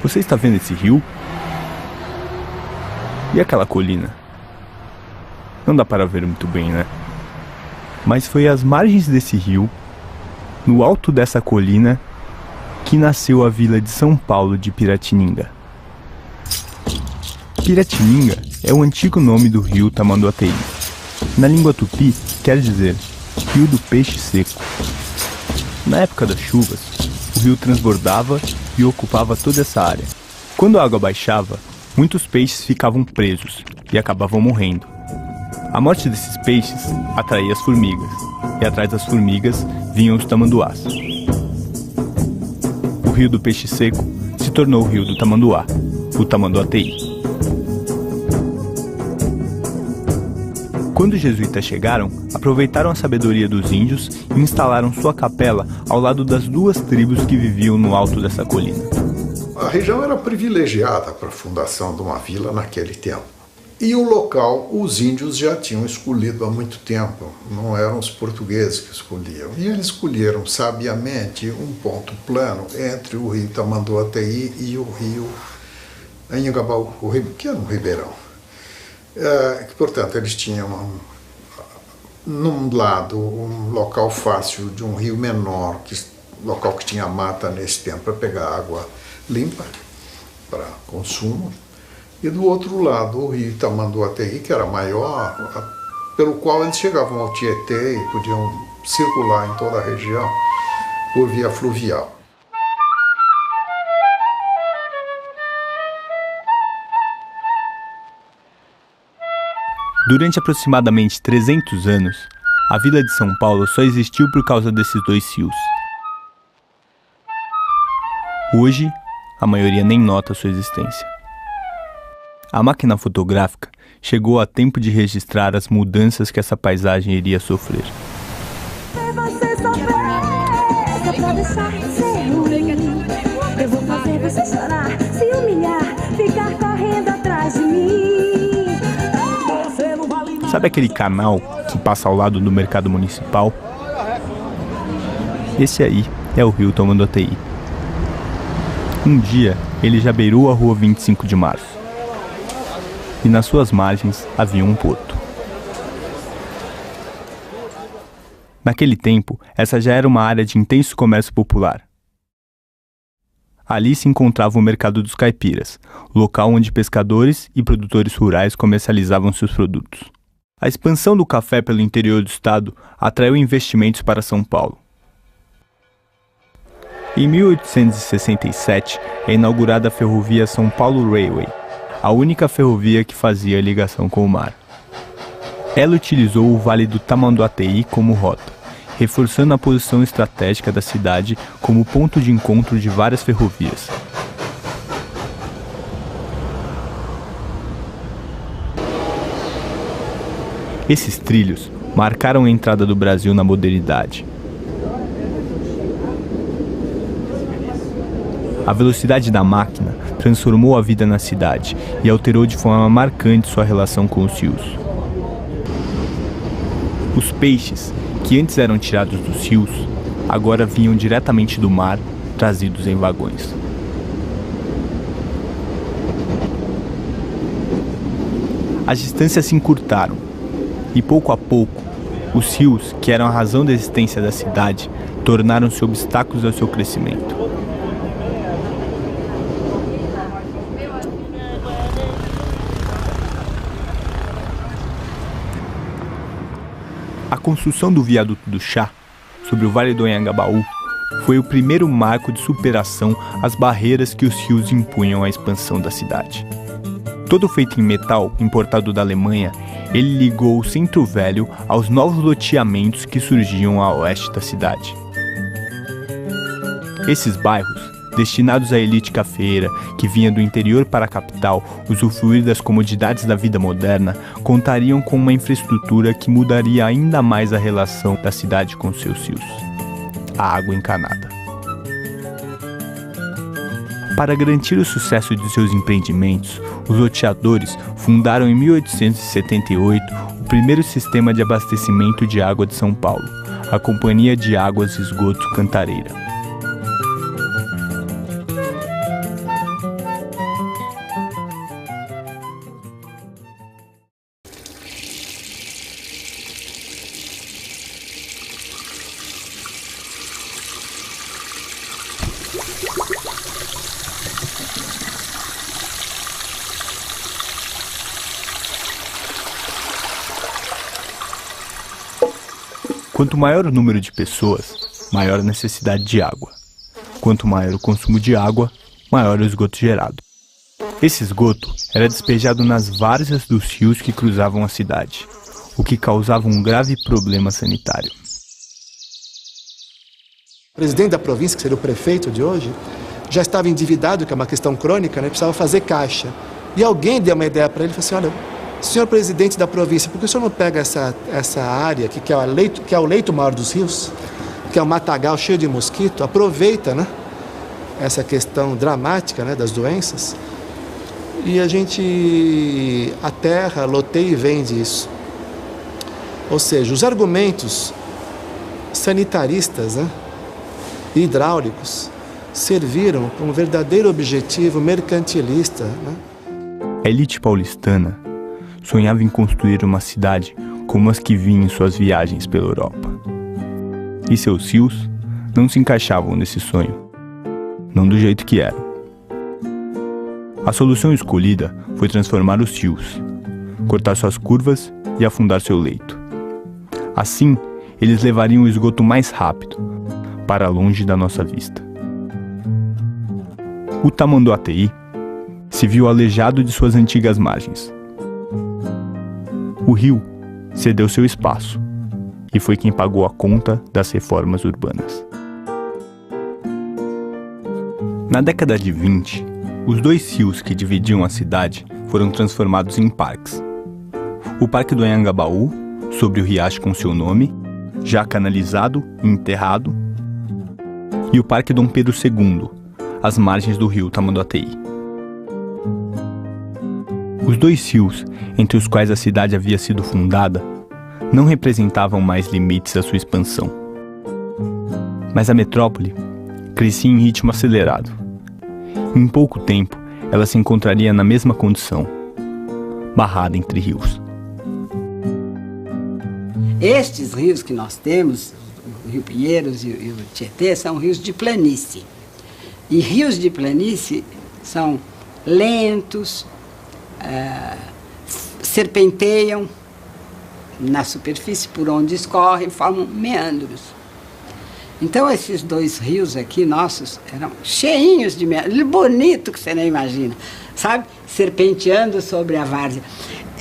Você está vendo esse rio? E aquela colina? Não dá para ver muito bem, né? Mas foi às margens desse rio, no alto dessa colina, que nasceu a vila de São Paulo de Piratininga. Piratininga é o antigo nome do rio Tamanduateí. Na língua tupi, quer dizer rio do peixe seco. Na época das chuvas, o rio transbordava e ocupava toda essa área. Quando a água baixava, muitos peixes ficavam presos e acabavam morrendo. A morte desses peixes atraía as formigas, e atrás das formigas vinham os tamanduás. O rio do peixe seco se tornou o rio do tamanduá, o Tamanduateí. Quando os jesuítas chegaram, aproveitaram a sabedoria dos índios e instalaram sua capela ao lado das duas tribos que viviam no alto dessa colina. A região era privilegiada para a fundação de uma vila naquele tempo. E o local os índios já tinham escolhido há muito tempo, não eram os portugueses que escolhiam. E eles escolheram sabiamente um ponto plano entre o rio Tamanduateí e o rio Anhangabaú, que era um ribeirão. Portanto, eles tinham, num lado, um local fácil de um rio menor, local que tinha mata nesse tempo para pegar água limpa para consumo, e do outro lado o rio Tamanduateí, que era maior, pelo qual eles chegavam ao Tietê e podiam circular em toda a região por via fluvial. Durante aproximadamente 300 anos, a vila de São Paulo só existiu por causa desses dois rios. Hoje, a maioria nem nota sua existência. A máquina fotográfica chegou a tempo de registrar as mudanças que essa paisagem iria sofrer. Se você souber, só pra deixar ser ruim, eu vou fazer você chorar, se humilhar, ficar correndo atrás de mim. Sabe aquele canal que passa ao lado do mercado municipal? Esse aí é o rio Tamanduateí. Um dia, ele já beirou a rua 25 de março. E nas suas margens havia um porto. Naquele tempo, essa já era uma área de intenso comércio popular. Ali se encontrava o Mercado dos Caipiras, local onde pescadores e produtores rurais comercializavam seus produtos. A expansão do café pelo interior do estado atraiu investimentos para São Paulo. Em 1867 é inaugurada a ferrovia São Paulo Railway, a única ferrovia que fazia ligação com o mar. Ela utilizou o Vale do Tamanduateí como rota, reforçando a posição estratégica da cidade como ponto de encontro de várias ferrovias. Esses trilhos marcaram a entrada do Brasil na modernidade. A velocidade da máquina transformou a vida na cidade e alterou de forma marcante sua relação com os rios. Os peixes, que antes eram tirados dos rios, agora vinham diretamente do mar, trazidos em vagões. As distâncias se encurtaram e, pouco a pouco, Os rios, que eram a razão da existência da cidade, tornaram-se obstáculos ao seu crescimento. A construção do viaduto do Chá, sobre o Vale do Anhangabaú, foi o primeiro marco de superação às barreiras que os rios impunham à expansão da cidade. Todo feito em metal, importado da Alemanha, ele ligou o Centro Velho aos novos loteamentos que surgiam a oeste da cidade. Esses bairros, destinados à elite cafeeira que vinha do interior para a capital usufruir das comodidades da vida moderna, contariam com uma infraestrutura que mudaria ainda mais a relação da cidade com seus rios: a água encanada. Para garantir o sucesso de seus empreendimentos, os loteadores fundaram em 1878 o primeiro sistema de abastecimento de água de São Paulo, a Companhia de Águas e Esgotos Cantareira. Quanto maior o número de pessoas, maior a necessidade de água. Quanto maior o consumo de água, maior o esgoto gerado. Esse esgoto era despejado nas várzeas dos rios que cruzavam a cidade, o que causava um grave problema sanitário. O presidente da província, que seria o prefeito de hoje, já estava endividado, que é uma questão crônica, né? Precisava fazer caixa. E alguém deu uma ideia para ele e falou assim: olha, senhor presidente da província, por que o senhor não pega essa área que é o leito maior dos rios, que é um matagal cheio de mosquito, aproveita, né, essa questão dramática, né, das doenças, e a gente aterra, loteia e vende isso. Ou seja, os argumentos sanitaristas, né, e hidráulicos serviram para um verdadeiro objetivo mercantilista, né? A elite paulistana sonhava em construir uma cidade como as que vinham em suas viagens pela Europa. E seus rios não se encaixavam nesse sonho, não do jeito que eram. A solução escolhida foi transformar os rios, cortar suas curvas e afundar seu leito. Assim, eles levariam o esgoto mais rápido, para longe da nossa vista. O Tamanduateí se viu aleijado de suas antigas margens. O rio cedeu seu espaço e foi quem pagou a conta das reformas urbanas. Na década de 20, os dois rios que dividiam a cidade foram transformados em parques. O Parque do Anhangabaú, sobre o riacho com seu nome, já canalizado e enterrado, e o Parque Dom Pedro II, às margens do rio Tamanduateí. Os dois rios, entre os quais a cidade havia sido fundada, não representavam mais limites à sua expansão. Mas a metrópole crescia em ritmo acelerado. Em pouco tempo, ela se encontraria na mesma condição, barrada entre rios. Estes rios que nós temos, o Rio Pinheiros e o Tietê, são rios de planície. E rios de planície são lentos, serpenteiam na superfície por onde escorrem, formam meandros. Então esses dois rios aqui nossos eram cheinhos de meandros, bonito que você nem imagina, sabe? Serpenteando sobre a várzea.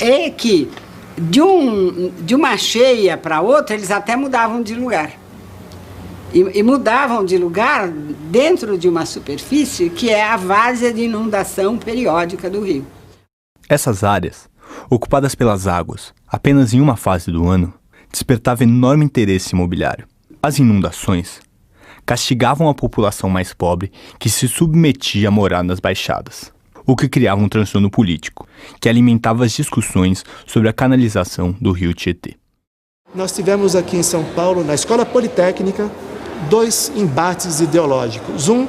E que de uma cheia para outra eles até mudavam de lugar. E mudavam de lugar dentro de uma superfície que é a várzea de inundação periódica do rio. Essas áreas, ocupadas pelas águas apenas em uma fase do ano, despertavam enorme interesse imobiliário. As inundações castigavam a população mais pobre que se submetia a morar nas baixadas, o que criava um transtorno político, que alimentava as discussões sobre a canalização do rio Tietê. Nós tivemos aqui em São Paulo, na Escola Politécnica, dois embates ideológicos. Um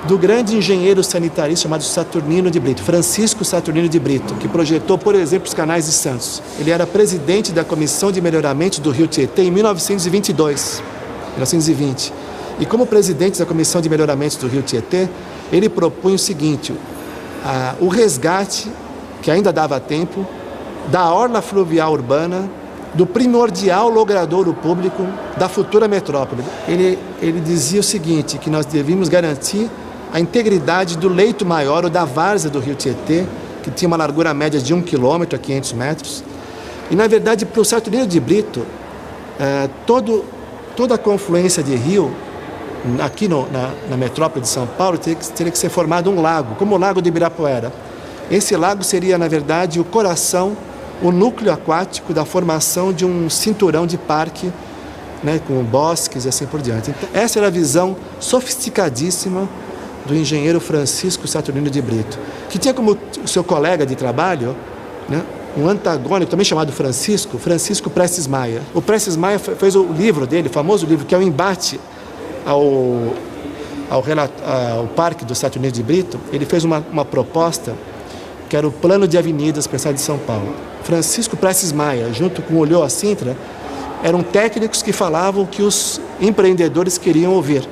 do grande engenheiro sanitarista chamado Saturnino de Brito, Francisco Saturnino de Brito, que projetou, por exemplo, os canais de Santos. Ele era presidente da Comissão de Melhoramento do Rio Tietê em 1922, 1920. E como presidente da Comissão de Melhoramento do Rio Tietê, ele propunha o seguinte, o resgate, que ainda dava tempo, da orla fluvial urbana, do primordial logradouro público da futura metrópole. Ele dizia o seguinte, que nós devíamos garantir a integridade do leito maior, ou da várzea do Rio Tietê, que tinha uma largura média de 1 quilômetro a 500 metros. E, na verdade, para o Saturnino de Brito, toda a confluência de rio, aqui na metrópole de São Paulo, teria que ser formado um lago, como o Lago de Ibirapuera. Esse lago seria, na verdade, o coração, o núcleo aquático da formação de um cinturão de parque, né, com bosques e assim por diante. Então, essa era a visão sofisticadíssima do engenheiro Francisco Saturnino de Brito, que tinha como seu colega de trabalho, né, um antagônico, também chamado Francisco Prestes Maia. O Prestes Maia fez o livro dele, o famoso livro, que é o embate ao Parque do Saturnino de Brito. Ele fez uma proposta que era o plano de avenidas para a cidade de São Paulo. Francisco Prestes Maia, junto com Ulloa Sintra, eram técnicos que falavam o que os empreendedores queriam ouvir,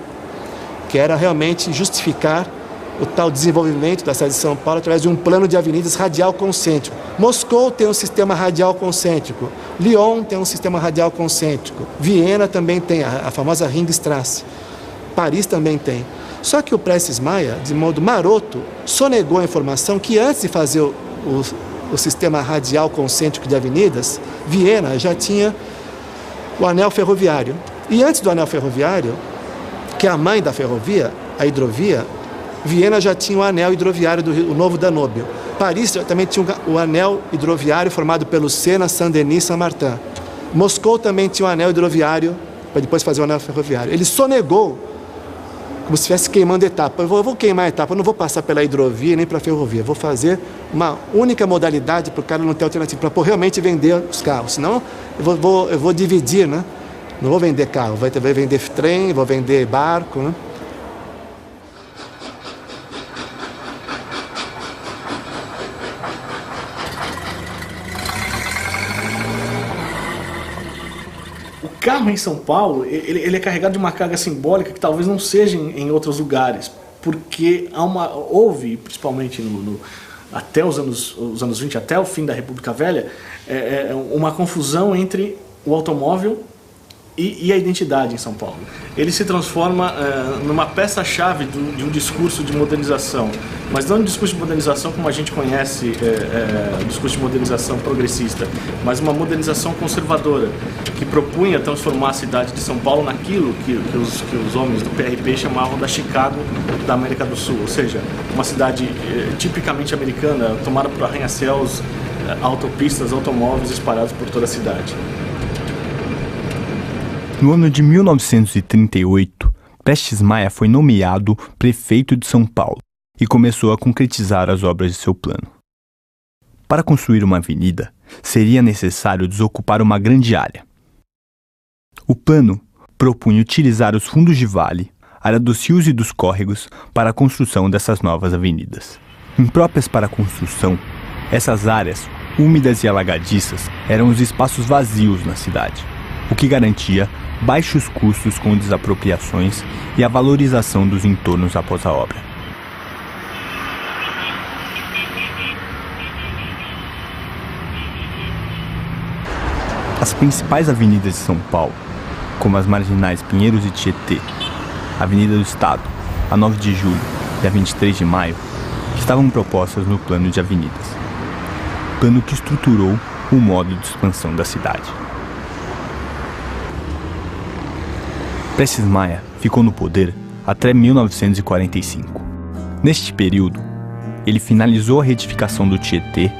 que era realmente justificar o tal desenvolvimento da cidade de São Paulo através de um plano de avenidas radial concêntrico. Moscou tem um sistema radial concêntrico, Lyon tem um sistema radial concêntrico, Viena também tem, a famosa Ringstrasse, Paris também tem. Só que o Prestes Maia, de modo maroto, sonegou a informação que antes de fazer o sistema radial concêntrico de avenidas, Viena já tinha o anel ferroviário. E antes do anel ferroviário, que é a mãe da ferrovia, a hidrovia, Viena já tinha o anel hidroviário do Novo Danúbio. Paris também tinha o anel hidroviário formado pelo Sena, Saint-Denis e Saint-Martin. Moscou também tinha o anel hidroviário, para depois fazer o anel ferroviário. Ele sonegou, como se estivesse queimando etapa. Eu vou queimar a etapa, eu não vou passar pela hidrovia nem pela ferrovia. Vou fazer uma única modalidade para o cara não ter alternativa, para realmente vender os carros. Senão eu vou dividir, né? Não vou vender carro, vou vender trem, vou vender barco, né? O carro em São Paulo, ele é carregado de uma carga simbólica que talvez não seja em outros lugares, porque houve, principalmente até os anos 20, até o fim da República Velha, uma confusão entre o automóvel e a identidade em São Paulo. Ele se transforma numa peça-chave de um discurso de modernização, mas não um discurso de modernização como a gente conhece, um discurso de modernização progressista, mas uma modernização conservadora, que propunha transformar a cidade de São Paulo naquilo que os homens do PRP chamavam da Chicago da América do Sul, ou seja, uma cidade tipicamente americana, tomada por arranha-céus, autopistas, automóveis espalhados por toda a cidade. No ano de 1938, Prestes Maia foi nomeado prefeito de São Paulo e começou a concretizar as obras de seu plano. Para construir uma avenida, seria necessário desocupar uma grande área. O plano propunha utilizar os fundos de vale, área dos rios e dos córregos, para a construção dessas novas avenidas. Impróprias para a construção, essas áreas, úmidas e alagadiças, eram os espaços vazios na cidade, o que garantia baixos custos com desapropriações e a valorização dos entornos após a obra. As principais avenidas de São Paulo, como as marginais Pinheiros e Tietê, a Avenida do Estado, a 9 de Julho e a 23 de Maio, estavam propostas no plano de avenidas, plano que estruturou o modo de expansão da cidade. Prestes Maia ficou no poder até 1945. Neste período, ele finalizou a retificação do Tietê,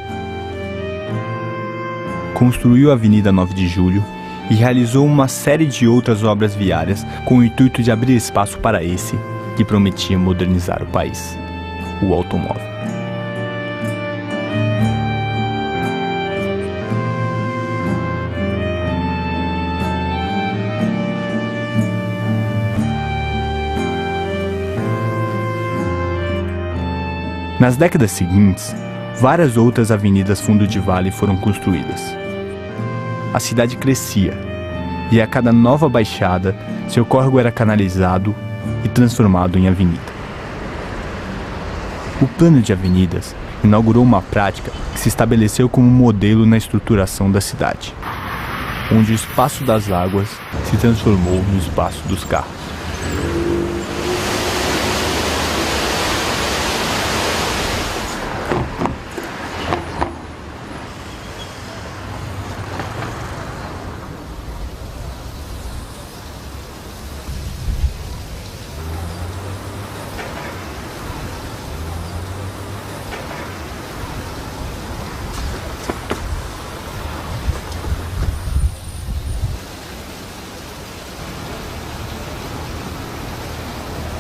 construiu a Avenida 9 de Julho e realizou uma série de outras obras viárias com o intuito de abrir espaço para esse que prometia modernizar o país, o automóvel. Nas décadas seguintes, várias outras avenidas fundo de vale foram construídas. A cidade crescia, e a cada nova baixada, seu córrego era canalizado e transformado em avenida. O plano de avenidas inaugurou uma prática que se estabeleceu como modelo na estruturação da cidade, onde o espaço das águas se transformou no espaço dos carros.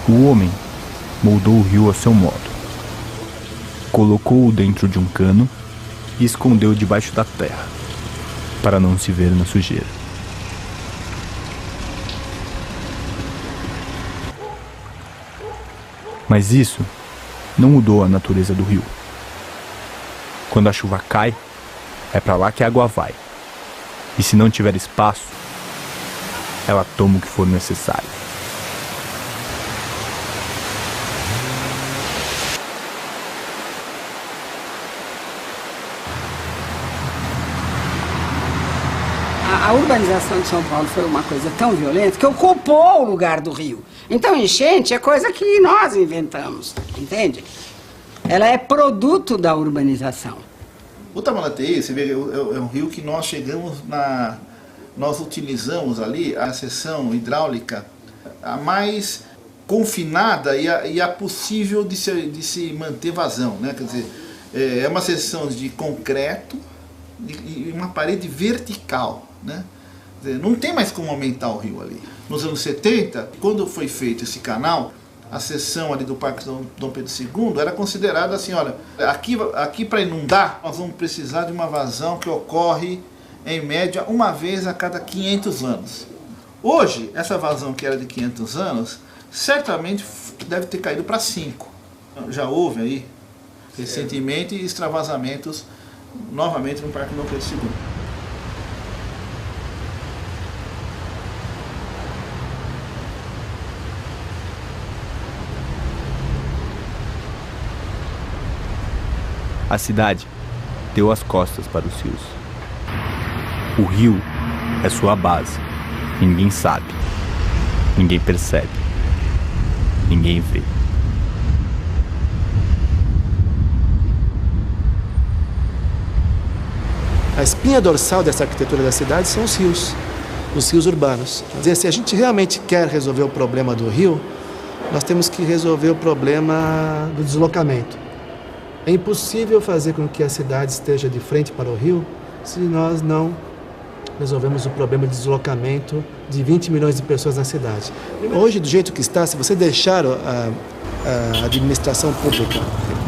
O homem moldou o rio a seu modo. Colocou-o dentro de um cano e escondeu debaixo da terra, para não se ver na sujeira. Mas isso não mudou a natureza do rio. Quando a chuva cai, é para lá que a água vai. E se não tiver espaço, ela toma o que for necessário. A urbanização de São Paulo foi uma coisa tão violenta que ocupou o lugar do rio. Então, enchente é coisa que nós inventamos, entende? Ela é produto da urbanização. O Tamanduateí, você vê, é um rio que nós chegamos nós utilizamos ali a seção hidráulica a mais confinada e a possível de se manter vazão, né? Quer dizer, é uma seção de concreto e uma parede vertical, né? Quer dizer, não tem mais como aumentar o rio ali. Nos anos 70, quando foi feito esse canal, a seção ali do Parque Dom Pedro II era considerada assim, olha, aqui para inundar, nós vamos precisar de uma vazão que ocorre, em média, uma vez a cada 500 anos. Hoje, essa vazão que era de 500 anos, certamente deve ter caído para 5. Já houve aí, recentemente, extravasamentos novamente no Parque Dom Pedro II. A cidade deu as costas para os rios. O rio é sua base. Ninguém sabe. Ninguém percebe. Ninguém vê. A espinha dorsal dessa arquitetura da cidade são os rios urbanos. Quer dizer, se a gente realmente quer resolver o problema do rio, nós temos que resolver o problema do deslocamento. É impossível fazer com que a cidade esteja de frente para o rio se nós não resolvemos o problema de deslocamento de 20 milhões de pessoas na cidade. Hoje, do jeito que está, se você deixar a administração pública,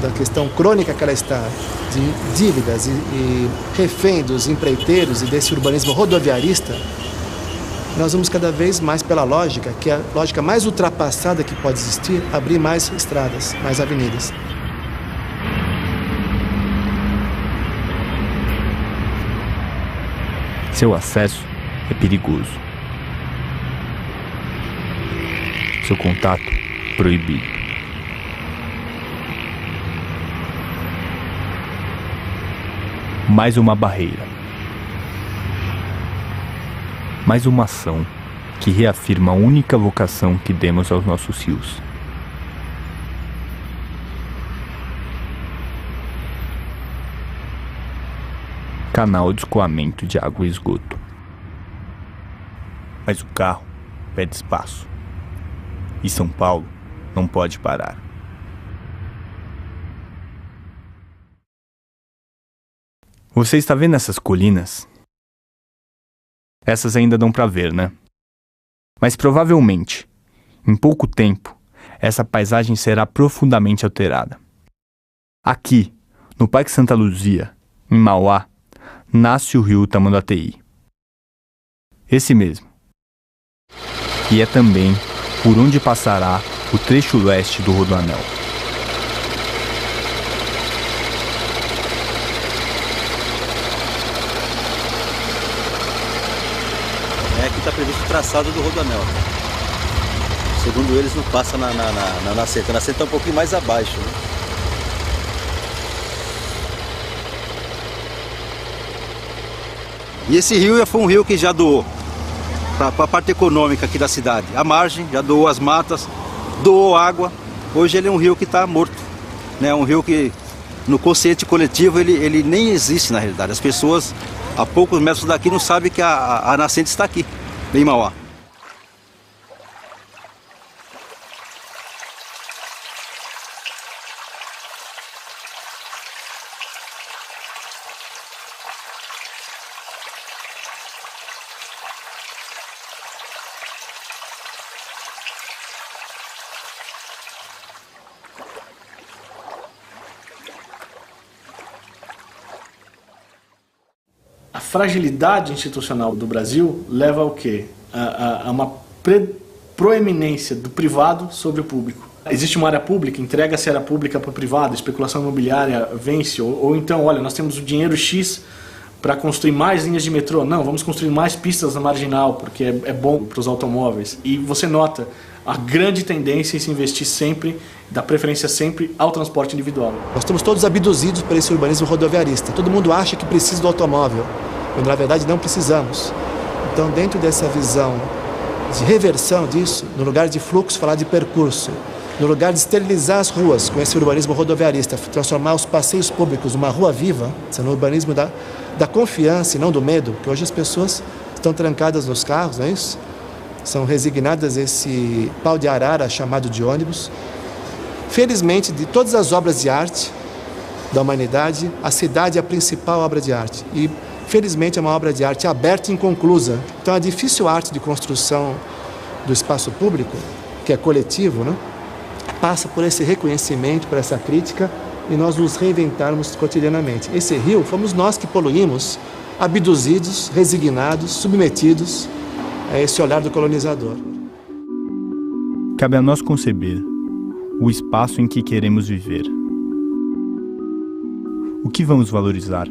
da questão crônica que ela está, de dívidas e refém dos empreiteiros e desse urbanismo rodoviarista, nós vamos cada vez mais pela lógica, que é a lógica mais ultrapassada que pode existir, abrir mais estradas, mais avenidas. Seu acesso é perigoso. Seu contato proibido. Mais uma barreira. Mais uma ação que reafirma a única vocação que demos aos nossos rios. Canal de escoamento de água e esgoto. Mas o carro pede espaço. E São Paulo não pode parar. Você está vendo essas colinas? Essas ainda dão para ver, né? Mas provavelmente, em pouco tempo, essa paisagem será profundamente alterada. Aqui, no Parque Santa Luzia, em Mauá, nasce o rio Tamanduateí. Esse mesmo. E é também por onde passará o trecho leste do Rodoanel. que está previsto o traçado do rodoanel. Segundo eles, não passa na nascente. A nascente está um pouquinho mais abaixo, né? E esse rio foi um rio que já doou para a parte econômica aqui da cidade. A margem já doou as matas, doou água. Hoje ele é um rio que está morto, né? Um rio que no consciente coletivo ele nem existe na realidade. As pessoas a poucos metros daqui não sabem que a nascente está aqui, em Mauá. A fragilidade institucional do Brasil leva ao quê? A uma proeminência do privado sobre o público. Existe uma área pública, entrega-se a área pública para o privado, especulação imobiliária vence, ou então, olha, nós temos o dinheiro X para construir mais linhas de metrô. Não, vamos construir mais pistas na marginal, porque é bom para os automóveis. E você nota a grande tendência em se investir sempre, dar preferência sempre ao transporte individual. Nós estamos todos abduzidos por esse urbanismo rodoviarista. Todo mundo acha que precisa do automóvel, quando na verdade não precisamos. Então, dentro dessa visão de reversão disso, no lugar de fluxo, falar de percurso, no lugar de esterilizar as ruas com esse urbanismo rodoviarista, transformar os passeios públicos numa rua viva, no urbanismo da confiança e não do medo, que hoje as pessoas estão trancadas nos carros, não é isso? São resignadas a esse pau de arara chamado de ônibus. Felizmente, de todas as obras de arte da humanidade, a cidade é a principal obra de arte. E, felizmente, é uma obra de arte aberta e inconclusa. Então, a difícil arte de construção do espaço público, que é coletivo, né, passa por esse reconhecimento, por essa crítica, e nós nos reinventarmos cotidianamente. Esse rio fomos nós que poluímos, abduzidos, resignados, submetidos a esse olhar do colonizador. Cabe a nós conceber o espaço em que queremos viver. O que vamos valorizar?